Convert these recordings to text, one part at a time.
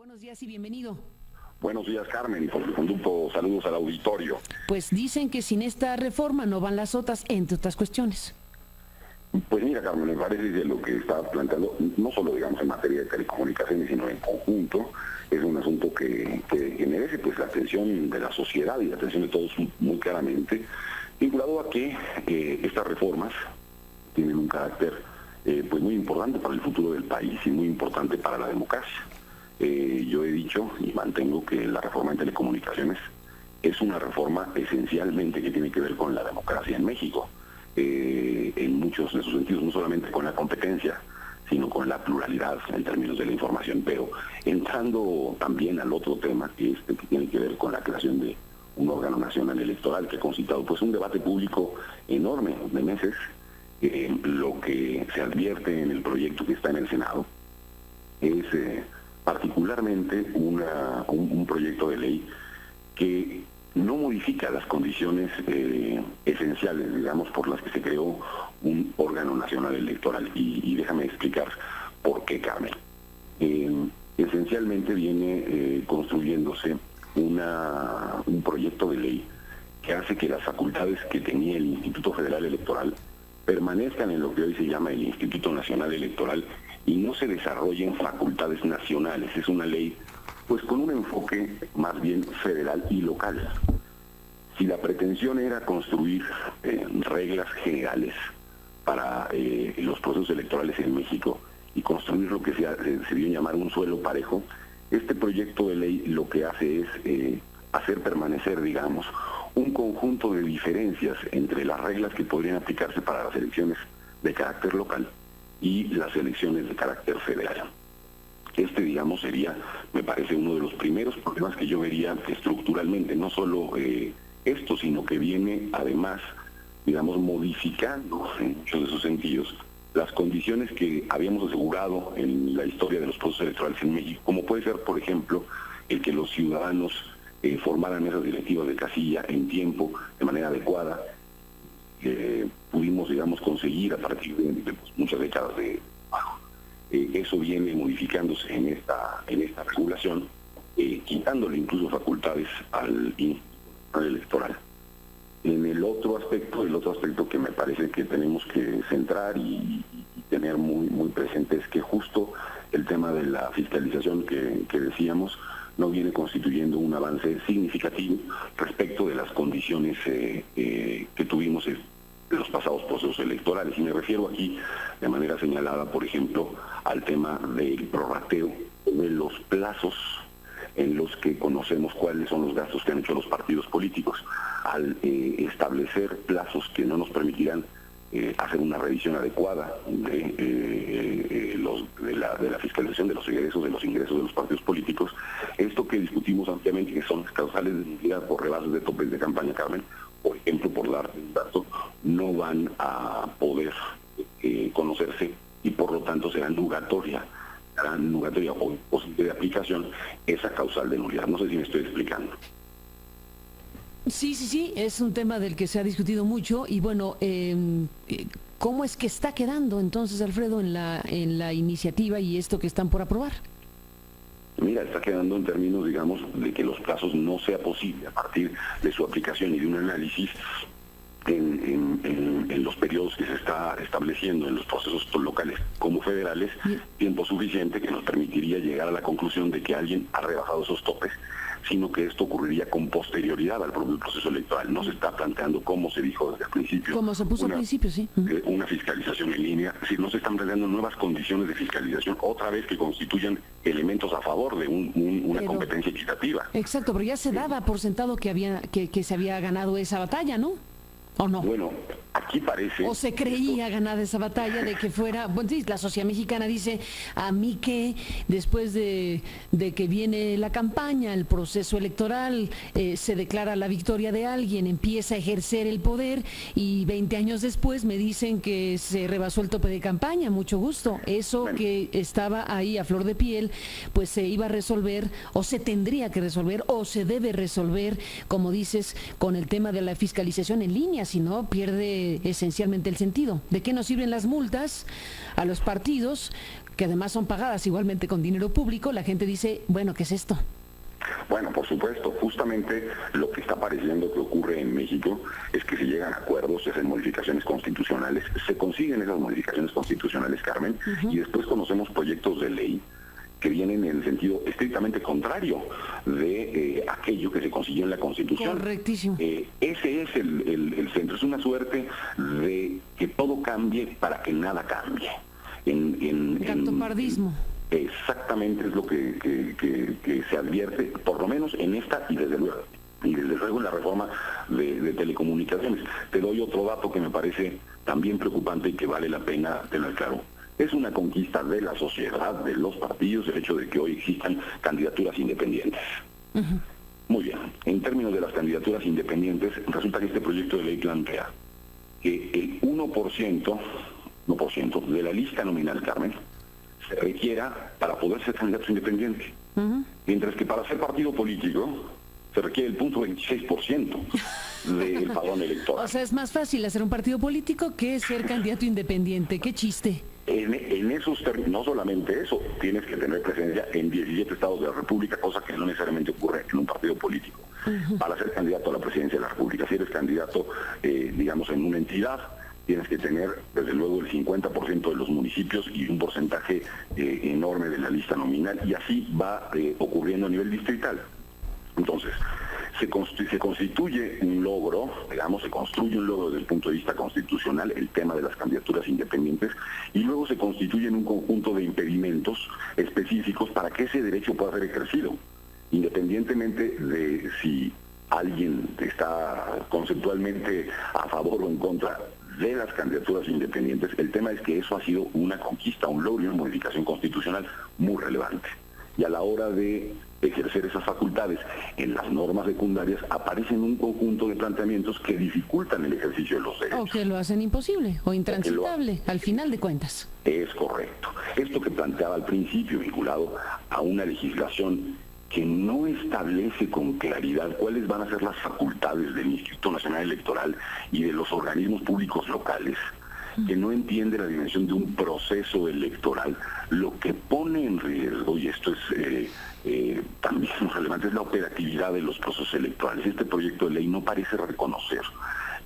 Buenos días y bienvenido. Buenos días, Carmen, y por el conducto, saludos al auditorio. Pues dicen que sin esta reforma no van las otras, entre otras cuestiones. Pues mira, Carmen, me parece que lo que está planteando, no solo digamos en materia de telecomunicaciones, sino en conjunto, es un asunto que merece pues la atención de la sociedad y la atención de todos muy claramente, vinculado a que estas reformas tienen un carácter pues muy importante para el futuro del país y muy importante para la democracia. Yo he dicho y mantengo que la reforma en telecomunicaciones es una reforma esencialmente que tiene que ver con la democracia en México, en muchos de sus sentidos, no solamente con la competencia, sino con la pluralidad en términos de la información. Pero entrando también al otro tema, que tiene que ver con la creación de un órgano nacional electoral que ha concitado pues un debate público enorme de meses, lo que se advierte en el proyecto que está en el Senado es particularmente un proyecto de ley que no modifica las condiciones esenciales, digamos, por las que se creó un órgano nacional electoral. Y déjame explicar por qué, Carmen. Esencialmente viene construyéndose un proyecto de ley que hace que las facultades que tenía el Instituto Federal Electoral permanezcan en lo que hoy se llama el Instituto Nacional Electoral y no se desarrollen facultades nacionales. Es una ley pues con un enfoque más bien federal y local. Si la pretensión era construir reglas generales para los procesos electorales en México y construir lo que se dio llamar un suelo parejo, este proyecto de ley lo que hace es hacer permanecer, digamos, un conjunto de diferencias entre las reglas que podrían aplicarse para las elecciones de carácter local y las elecciones de carácter federal. Digamos, sería, me parece, uno de los primeros problemas que yo vería estructuralmente, no solo esto, sino que viene además, digamos, modificando en muchos de sus sentidos las condiciones que habíamos asegurado en la historia de los procesos electorales en México, como puede ser, por ejemplo, el que los ciudadanos formaran esas directivas de casilla en tiempo, de manera adecuada. Pudimos, digamos, conseguir a partir de muchas décadas de trabajo. Eso viene modificándose en esta regulación, quitándole incluso facultades al Instituto Electoral. El otro aspecto que me parece que tenemos que centrar y tener muy presente es que justo el tema de la fiscalización que decíamos no viene constituyendo un avance significativo respecto de las condiciones que tuvimos en los pasados procesos electorales. Y me refiero aquí de manera señalada, por ejemplo, al tema del prorrateo, de los plazos en los que conocemos cuáles son los gastos que han hecho los partidos políticos, al establecer plazos que no nos permitirán hacer una revisión adecuada de la fiscalización de los ingresos de los partidos políticos. Esto que discutimos ampliamente, que son las causales de nulidad por rebases de topes de campaña, Carmen, por ejemplo, por dar un dato, no van a poder conocerse y por lo tanto será nugatoria o posible de aplicación esa causal de nulidad. No sé si me estoy explicando. Sí, es un tema del que se ha discutido mucho y bueno, ¿cómo es que está quedando entonces, Alfredo, en la iniciativa y esto que están por aprobar? Mira, está quedando en términos, digamos, de que los plazos no sea posible a partir de su aplicación y de un análisis en los periodos que se está estableciendo en los procesos locales como federales, tiempo suficiente que nos permitiría llegar a la conclusión de que alguien ha rebasado esos topes, sino que esto ocurriría con posterioridad al propio proceso electoral. No se está planteando, como se dijo desde el principio, como se puso al principio, sí, una fiscalización en línea. Es decir, no se están planteando nuevas condiciones de fiscalización, otra vez que constituyan elementos a favor de una competencia equitativa. Exacto, pero ya se daba por sentado que se había ganado esa batalla, ¿no? ¿O no? Bueno, aquí parece... O se creía ganada esa batalla de que fuera... Bueno, sí, la sociedad mexicana dice, a mí que después de que viene la campaña, el proceso electoral, se declara la victoria de alguien, empieza a ejercer el poder y 20 años después me dicen que se rebasó el tope de campaña, mucho gusto. Eso que estaba ahí a flor de piel, pues se iba a resolver, o se tendría que resolver, o se debe resolver, como dices, con el tema de la fiscalización en línea. Si no, pierde esencialmente el sentido. ¿De qué nos sirven las multas a los partidos que además son pagadas igualmente con dinero público, la gente dice, bueno, ¿qué es esto? Bueno, por supuesto, justamente lo que está pareciendo que ocurre en México es que se llegan a acuerdos, se hacen modificaciones constitucionales, se consiguen esas modificaciones constitucionales, Carmen, y después conocemos proyectos de ley que vienen en el sentido estrictamente contrario de aquello que se consiguió en la Constitución. Correctísimo. Ese es el centro, es una suerte de que todo cambie para que nada cambie. Gactopardismo. Exactamente es lo que se advierte, por lo menos en esta y desde luego en la reforma de telecomunicaciones. Te doy otro dato que me parece también preocupante y que vale la pena tener claro. Es una conquista de la sociedad, de los partidos, el hecho de que hoy existan candidaturas independientes. Muy bien, en términos de las candidaturas independientes, resulta que este proyecto de ley plantea que el 1% de la lista nominal, Carmen, se requiera para poder ser candidato independiente. Mientras que para ser partido político se requiere el 0.26% del padrón electoral. O sea, es más fácil hacer un partido político que ser candidato independiente. ¡Qué chiste! En esos términos, no solamente eso, tienes que tener presencia en 17 estados de la República, cosa que no necesariamente ocurre en un partido político. Para ser candidato a la presidencia de la República, si eres candidato, digamos, en una entidad, tienes que tener, desde luego, el 50% de los municipios y un porcentaje enorme de la lista nominal, y así va ocurriendo a nivel distrital. Entonces, se constituye un logro, digamos, se construye un logro desde el punto de vista constitucional, el tema de las candidaturas independientes, y luego se constituyen un conjunto de impedimentos específicos para que ese derecho pueda ser ejercido, independientemente de si alguien está conceptualmente a favor o en contra de las candidaturas independientes. El tema es que eso ha sido una conquista, un logro y una modificación constitucional muy relevante. Y a la hora de ejercer esas facultades en las normas secundarias aparecen un conjunto de planteamientos que dificultan el ejercicio de los derechos. O que lo hacen imposible o intransitable, al final de cuentas. Es correcto. Esto que planteaba al principio, vinculado a una legislación que no establece con claridad cuáles van a ser las facultades del Instituto Nacional Electoral y de los organismos públicos locales, que no entiende la dimensión de un proceso electoral, lo que pone en riesgo, y esto es también relevante, es la operatividad de los procesos electorales. Este proyecto de ley no parece reconocer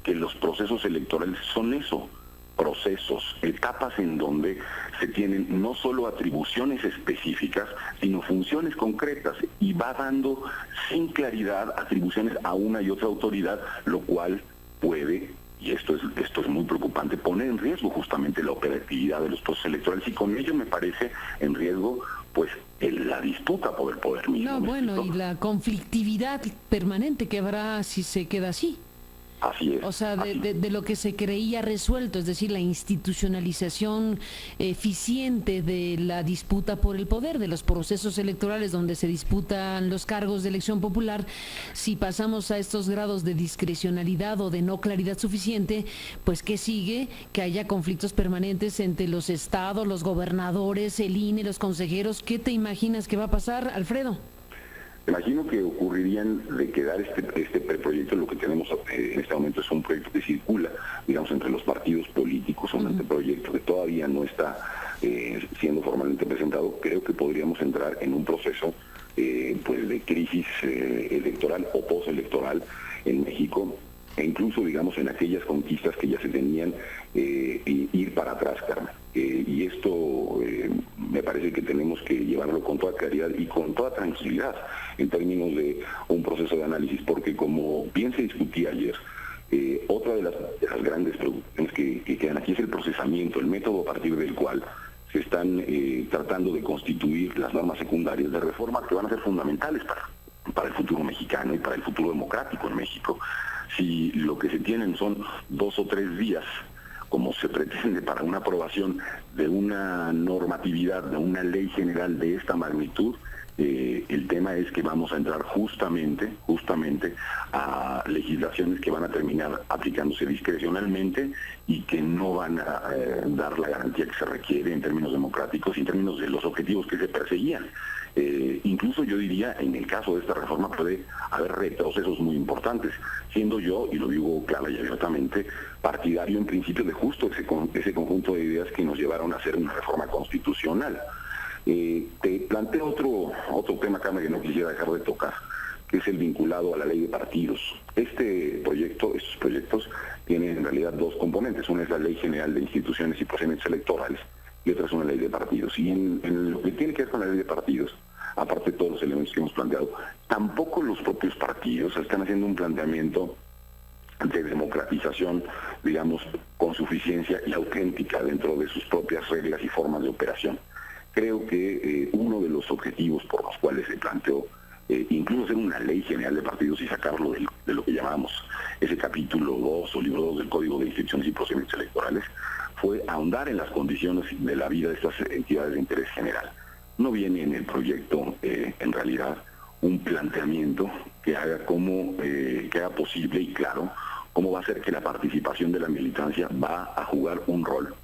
que los procesos electorales son eso, procesos, etapas en donde se tienen no solo atribuciones específicas, sino funciones concretas, y va dando sin claridad atribuciones a una y otra autoridad, lo cual puede, y esto es muy preocupante, poner en riesgo justamente la operatividad de los procesos electorales, y con ello me parece en riesgo pues la disputa por el poder mismo. No, bueno, y la conflictividad permanente que habrá si se queda así. Así es. O sea, de lo que se creía resuelto, es decir, la institucionalización eficiente de la disputa por el poder, de los procesos electorales donde se disputan los cargos de elección popular. Si pasamos a estos grados de discrecionalidad o de no claridad suficiente, pues ¿qué sigue? Que haya conflictos permanentes entre los estados, los gobernadores, el INE, los consejeros. ¿Qué te imaginas que va a pasar, Alfredo? Imagino que ocurrirían de quedar este preproyecto. Lo que tenemos en este momento es un proyecto que circula, digamos, entre los partidos políticos, un anteproyecto que todavía no está siendo formalmente presentado. Creo que podríamos entrar en un proceso pues de crisis electoral o postelectoral en México, e incluso, digamos, en aquellas conquistas que ya se tenían, ir para atrás, Carmen. Y esto me parece que tenemos que llevarlo con toda claridad y con toda tranquilidad en términos de un proceso de análisis, porque como bien se discutía ayer, otra de las grandes preocupaciones que quedan aquí es el procesamiento, el método a partir del cual se están tratando de constituir las normas secundarias de reforma que van a ser fundamentales para el futuro mexicano y para el futuro democrático en México. Si lo que se tienen son 2 o 3 días, como se pretende para una aprobación de una normatividad, de una ley general de esta magnitud, el tema es que vamos a entrar justamente a legislaciones que van a terminar aplicándose discrecionalmente y que no van a dar la garantía que se requiere en términos democráticos y en términos de los objetivos que se perseguían. Incluso yo diría, en el caso de esta reforma puede haber retrocesos muy importantes, siendo yo, y lo digo clara y abiertamente, partidario en principio de justo ese conjunto de ideas que nos llevaron a hacer una reforma constitucional. Te planteo otro tema, Carmen, que no quisiera dejar de tocar, que es el vinculado a la ley de partidos. Estos proyectos tienen en realidad dos componentes. Una es la Ley General de Instituciones y Procedimientos Electorales y otra es una ley de partidos. Y en lo que tiene que ver con la ley de partidos, aparte de todos los elementos que hemos planteado, tampoco los propios partidos están haciendo un planteamiento de democratización, digamos, con suficiencia y auténtica dentro de sus propias reglas y formas de operación. Creo que uno de los objetivos por los cuales se planteó incluso hacer una ley general de partidos y sacarlo de lo que llamamos ese capítulo 2 o libro 2 del Código de Instituciones y Procedimientos Electorales, fue ahondar en las condiciones de la vida de estas entidades de interés general. No viene en el proyecto, en realidad, un planteamiento que haga posible y claro cómo va a ser que la participación de la militancia va a jugar un rol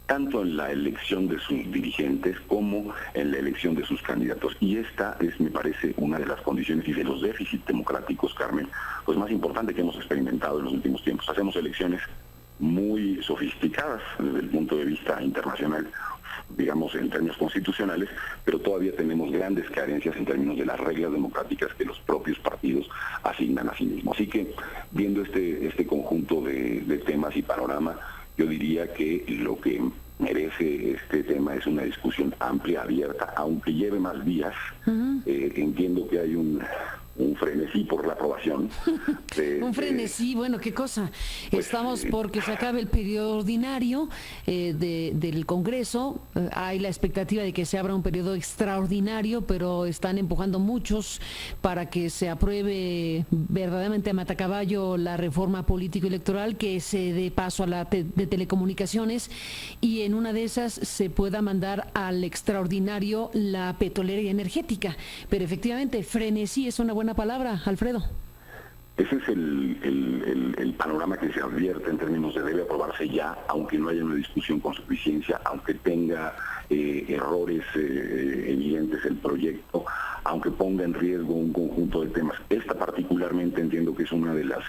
tanto en la elección de sus dirigentes como en la elección de sus candidatos. Y esta es, me parece, una de las condiciones y de los déficits democráticos, Carmen, pues más importante que hemos experimentado en los últimos tiempos. Hacemos elecciones muy sofisticadas desde el punto de vista internacional, digamos en términos constitucionales, pero todavía tenemos grandes carencias en términos de las reglas democráticas que los propios partidos asignan a sí mismos. Así que, viendo este conjunto de temas y panorama, yo diría que lo que merece este tema es una discusión amplia, abierta, aunque lleve más días. Entiendo que hay un frenesí por la aprobación. Un frenesí, bueno, qué cosa. Pues, estamos porque se acabe el periodo ordinario del Congreso. Hay la expectativa de que se abra un periodo extraordinario, pero están empujando muchos para que se apruebe verdaderamente a matacaballo la reforma político-electoral, que se dé paso a la de telecomunicaciones, y en una de esas se pueda mandar al extraordinario la petrolera y energética. Pero efectivamente, frenesí es una buena palabra, Alfredo. Ese es el panorama que se advierte en términos de debe aprobarse ya, aunque no haya una discusión con suficiencia, aunque tenga errores evidentes el proyecto, aunque ponga en riesgo un conjunto de temas. Esta particularmente entiendo que es una de las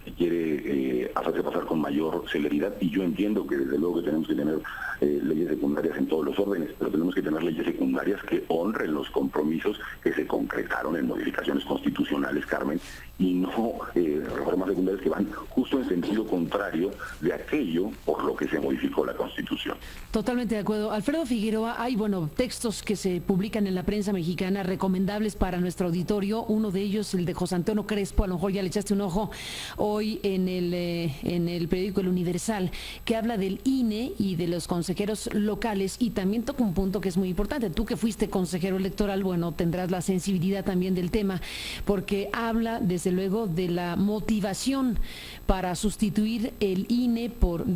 que quiere hacerse pasar con mayor celeridad, y yo entiendo que desde luego que tenemos que tener leyes secundarias en todos los órdenes, pero tenemos que tener leyes secundarias que honren los compromisos que se concretaron en modificaciones constitucionales, Carmen, y no reformas secundarias que van justo en sentido contrario de aquello por lo que se modificó la Constitución. Totalmente de acuerdo. Alfredo Figueroa, hay textos que se publican en la prensa mexicana recomendables para nuestro auditorio. Uno de ellos, el de José Antonio Crespo, a lo mejor ya le echaste un ojo hoy en el periódico El Universal, que habla del INE y de los consejeros locales, y también toca un punto que es muy importante. Tú que fuiste consejero electoral, bueno, tendrás la sensibilidad también del tema, porque habla desde luego de la motivación para sustituir el INE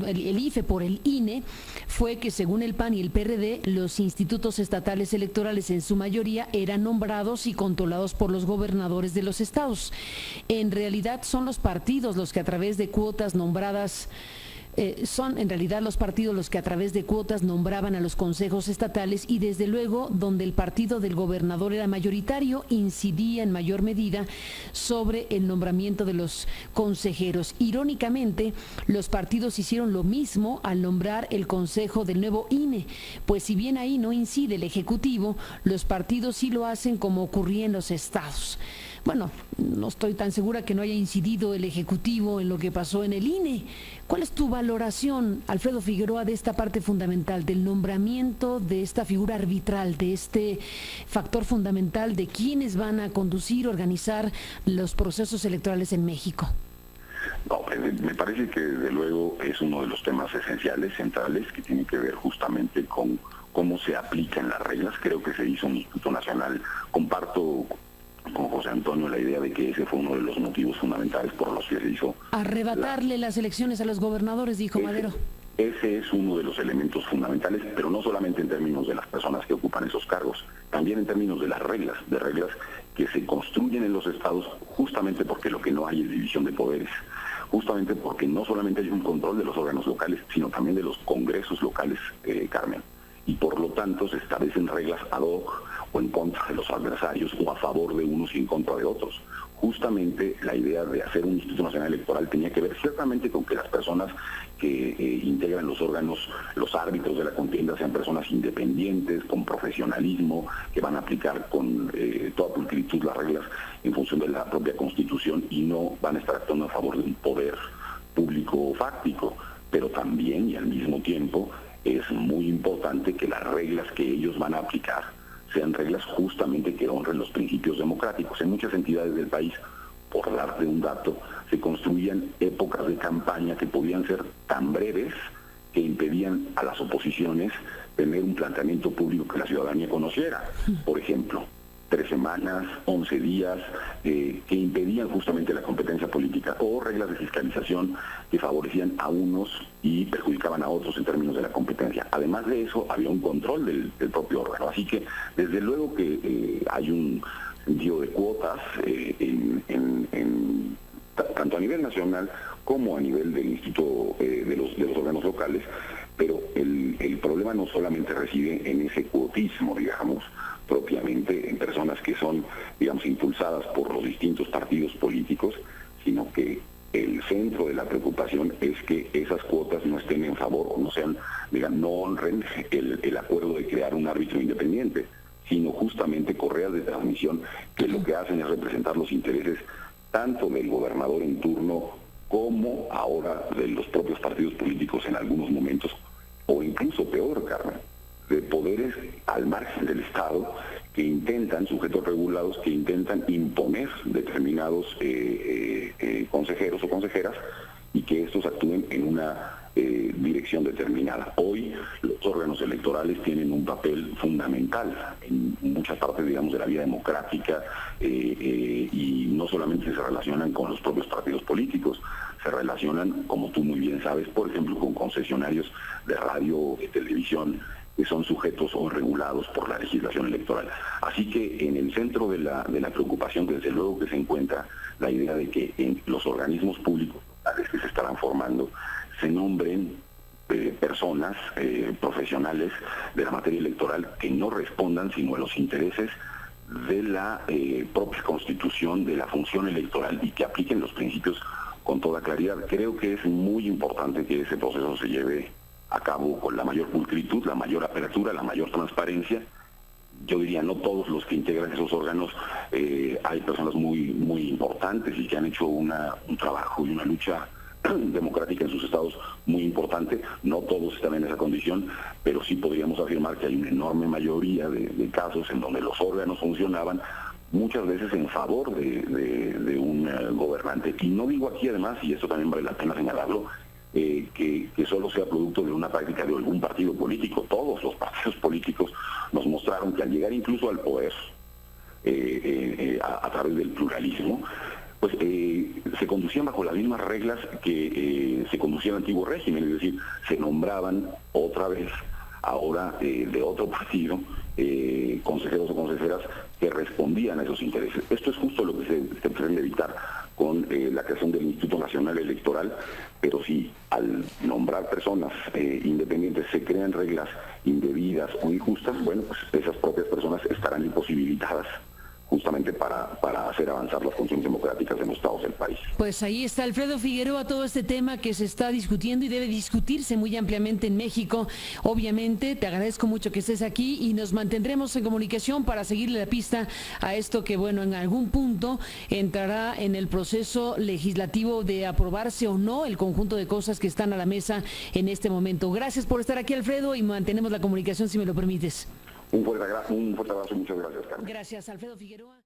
el IFE por el INE, fue que según el PAN y el PRD, los institutos estatales electorales en su mayoría eran nombrados y controlados por los gobernadores de los estados. En realidad son los partidos los que a través de cuotas nombradas son en realidad los partidos los que a través de cuotas nombraban a los consejos estatales, y desde luego donde el partido del gobernador era mayoritario incidía en mayor medida sobre el nombramiento de los consejeros. Irónicamente, los partidos hicieron lo mismo al nombrar el consejo del nuevo INE, pues si bien ahí no incide el Ejecutivo, los partidos sí lo hacen, como ocurría en los estados. Bueno, no estoy tan segura que no haya incidido el Ejecutivo en lo que pasó en el INE. ¿Cuál es tu valoración, Alfredo Figueroa, de esta parte fundamental, del nombramiento de esta figura arbitral, de este factor fundamental de quiénes van a conducir, organizar los procesos electorales en México? No, me parece que desde luego es uno de los temas esenciales, centrales, que tiene que ver justamente con cómo se aplican las reglas. Creo que se hizo un Instituto Nacional. Comparto con José Antonio la idea de que ese fue uno de los motivos fundamentales por los que se hizo. Arrebatarle las elecciones a los gobernadores, dijo Madero. Ese es uno de los elementos fundamentales, pero no solamente en términos de las personas que ocupan esos cargos, también en términos de las reglas que se construyen en los estados, justamente porque lo que no hay es división de poderes, justamente porque no solamente hay un control de los órganos locales, sino también de los congresos locales, Carmen, y por lo tanto se establecen reglas ad hoc o en contra de los adversarios, o a favor de unos y en contra de otros. Justamente la idea de hacer un Instituto Nacional Electoral tenía que ver ciertamente con que las personas que integran los órganos, los árbitros de la contienda, sean personas independientes, con profesionalismo, que van a aplicar con toda pulcritud las reglas en función de la propia Constitución y no van a estar actuando a favor de un poder público fáctico. Pero también y al mismo tiempo es muy importante que las reglas que ellos van a aplicar sean reglas justamente que honren los principios democráticos. En muchas entidades del país, por darte un dato, se construían épocas de campaña que podían ser tan breves que impedían a las oposiciones tener un planteamiento público que la ciudadanía conociera. Por ejemplo, 3 semanas, 11 días, que impedían justamente la competencia política, o reglas de fiscalización que favorecían a unos y perjudicaban a otros en términos de la competencia. Además de eso, había un control del propio órgano. Así que, desde luego que hay un sentido de cuotas tanto a nivel nacional como a nivel del Instituto de los órganos locales, pero el problema no solamente reside en ese cuotismo, digamos, propiamente en personas que son, digamos, impulsadas por los distintos partidos políticos, sino que el centro de la preocupación es que esas cuotas no estén en favor o no sean, no honren el acuerdo de crear un árbitro independiente, sino justamente correas de transmisión que lo que hacen es representar los intereses tanto del gobernador en turno como ahora de los propios partidos políticos en algunos momentos, o incluso peor, Carmen, de poderes al margen del Estado que intentan, sujetos regulados, que intentan imponer determinados consejeros o consejeras y que estos actúen en una dirección determinada. Hoy los órganos electorales tienen un papel fundamental en muchas partes, digamos, de la vida democrática y no solamente se relacionan con los propios partidos políticos, se relacionan, como tú muy bien sabes, por ejemplo, con concesionarios de radio, de televisión, que son sujetos o regulados por la legislación electoral. Así que en el centro de la preocupación, desde luego que se encuentra la idea de que en los organismos públicos que se estarán formando se nombren personas profesionales de la materia electoral que no respondan sino a los intereses de la propia Constitución, de la función electoral, y que apliquen los principios con toda claridad. Creo que es muy importante que ese proceso se lleve a cabo con la mayor pulcritud, la mayor apertura, la mayor transparencia. Yo diría, no todos los que integran esos órganos, hay personas muy, muy importantes y que han hecho un trabajo y una lucha democrática en sus estados muy importante. No todos están en esa condición, pero sí podríamos afirmar que hay una enorme mayoría de casos en donde los órganos funcionaban muchas veces en favor de un gobernante. Y no digo aquí, además, y esto también vale la pena señalarlo, que solo sea producto de una práctica de algún partido político. Todos los partidos políticos nos mostraron que al llegar incluso al poder, a través del pluralismo, pues se conducían bajo las mismas reglas que se conducía el antiguo régimen, es decir, se nombraban otra vez, ahora de otro partido, consejeros o consejeras que respondían a esos intereses. Esto es justo lo que se pretende evitar con la creación del Instituto Nacional Electoral, pero si al nombrar personas independientes se crean reglas indebidas o injustas, bueno, pues esas propias personas estarán imposibilitadas justamente para hacer avanzar las funciones democráticas de los estados del país. Pues ahí está Alfredo Figueroa, todo este tema que se está discutiendo y debe discutirse muy ampliamente en México. Obviamente, te agradezco mucho que estés aquí y nos mantendremos en comunicación para seguirle la pista a esto que, bueno, en algún punto entrará en el proceso legislativo de aprobarse o no el conjunto de cosas que están a la mesa en este momento. Gracias por estar aquí, Alfredo, y mantenemos la comunicación, si me lo permites. Un fuerte abrazo, muchas gracias, Carmen. Gracias, Alfredo Figueroa.